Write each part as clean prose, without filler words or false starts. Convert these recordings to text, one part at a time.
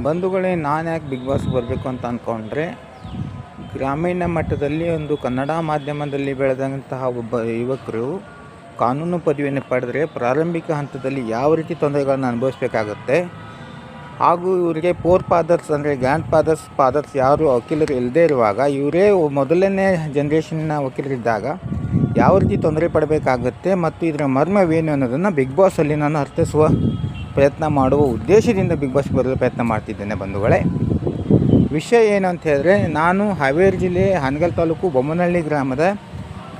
ಬಂಧುಗಳೇ, ನಾನು ಯಾಕೆ ಬಿಗ್ ಬಾಸ್ ಬರಬೇಕು ಅಂತ ಅಂದ್ಕೊಂಡ್ರೆ, ಗ್ರಾಮೀಣ ಮಟ್ಟದಲ್ಲಿ ಒಂದು ಕನ್ನಡ ಮಾಧ್ಯಮದಲ್ಲಿ ಬೆಳೆದಂತಹ ಒಬ್ಬ ಯುವಕರು ಕಾನೂನು ಪದವಿಯನ್ನು ಪಡೆದರೆ ಪ್ರಾರಂಭಿಕ ಹಂತದಲ್ಲಿ ಯಾವ ರೀತಿ ತೊಂದರೆಗಳನ್ನು ಅನುಭವಿಸಬೇಕಾಗುತ್ತೆ, ಹಾಗೂ ಇವರಿಗೆ ಫೋರ್ ಫಾದರ್ಸ್ ಅಂದರೆ ಗ್ರ್ಯಾಂಡ್ ಫಾದರ್ಸ್ ಯಾರು ವಕೀಲರು ಇಲ್ಲದೇ ಇರುವಾಗ ಇವರೇ ಮೊದಲನೇ ಜನ್ರೇಷನ್ನ ವಕೀಲರಿದ್ದಾಗ ಯಾವ ರೀತಿ ತೊಂದರೆ ಪಡಬೇಕಾಗುತ್ತೆ ಮತ್ತು ಇದರ ಮರ್ಮವೇನು ಅನ್ನೋದನ್ನು ಬಿಗ್ ಬಾಸಲ್ಲಿ ನಾನು ಅರ್ಥೈಸುವ ಪ್ರಯತ್ನ ಮಾಡುವ ಉದ್ದೇಶದಿಂದ ಬಿಗ್ ಬಾಸ್ ಬರಲು ಪ್ರಯತ್ನ ಮಾಡ್ತಿದ್ದೇನೆ. ಬಂಧುಗಳೇ, ವಿಷಯ ಏನು ಅಂತ ಹೇಳಿದ್ರೆ, ನಾನು ಹಾವೇರಿ ಜಿಲ್ಲೆ ಹಾನಗಲ್ ತಾಲೂಕು ಬೊಮ್ಮನಹಳ್ಳಿ ಗ್ರಾಮದ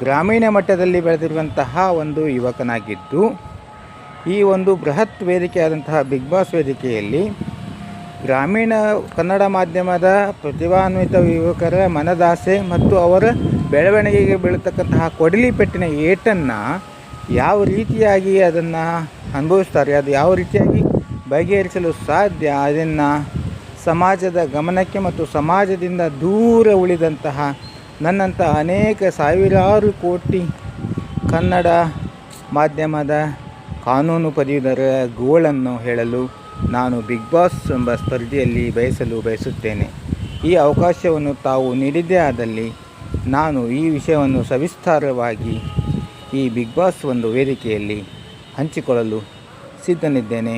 ಗ್ರಾಮೀಣ ಮಟ್ಟದಲ್ಲಿ ಬೆಳೆದಿರುವಂತಹ ಒಂದು ಯುವಕನಾಗಿದ್ದು, ಈ ಒಂದು ಬೃಹತ್ ವೇದಿಕೆಯಾದಂತಹ ಬಿಗ್ ಬಾಸ್ ವೇದಿಕೆಯಲ್ಲಿ ಗ್ರಾಮೀಣ ಕನ್ನಡ ಮಾಧ್ಯಮದ ಪ್ರತಿಭಾನ್ವಿತ ಯುವಕರ ಮನದಾಸೆ ಮತ್ತು ಅವರ ಬೆಳವಣಿಗೆಗೆ ಬೀಳತಕ್ಕಂತಹ ಕೊಡಲಿ ಪೆಟ್ಟಿನ ಏಟನ್ನು ಯಾವ ರೀತಿಯಾಗಿ ಅದನ್ನು ಅನುಭವಿಸ್ತಾರೆ, ಅದು ಯಾವ ರೀತಿಯಾಗಿ ಬಗೆಹರಿಸಲು ಸಾಧ್ಯ, ಅದನ್ನು ಸಮಾಜದ ಗಮನಕ್ಕೆ ಮತ್ತು ಸಮಾಜದಿಂದ ದೂರ ಉಳಿದಂತಹ ನನ್ನಂಥ ಅನೇಕ ಸಾವಿರಾರು ಕೋಟಿ ಕನ್ನಡ ಮಾಧ್ಯಮದ ಕಾನೂನು ಪದವೀಧರ ಗೋಳನ್ನು ಹೇಳಲು ನಾನು ಬಿಗ್ ಬಾಸ್ ಎಂಬ ಸ್ಪರ್ಧೆಯಲ್ಲಿ ಬಯಸುತ್ತೇನೆ. ಈ ಅವಕಾಶವನ್ನು ತಾವು ನೀಡಿದ್ದೇ ಆದಲ್ಲಿ ನಾನು ಈ ವಿಷಯವನ್ನು ಸವಿಸ್ತಾರವಾಗಿ ಈ ಬಿಗ್ ಬಾಸ್ ಒಂದು ವೇದಿಕೆಯಲ್ಲಿ ಹಂಚಿಕೊಳ್ಳಲು ಸಿದ್ಧನಿದ್ದೇನೆ.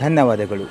ಧನ್ಯವಾದಗಳು.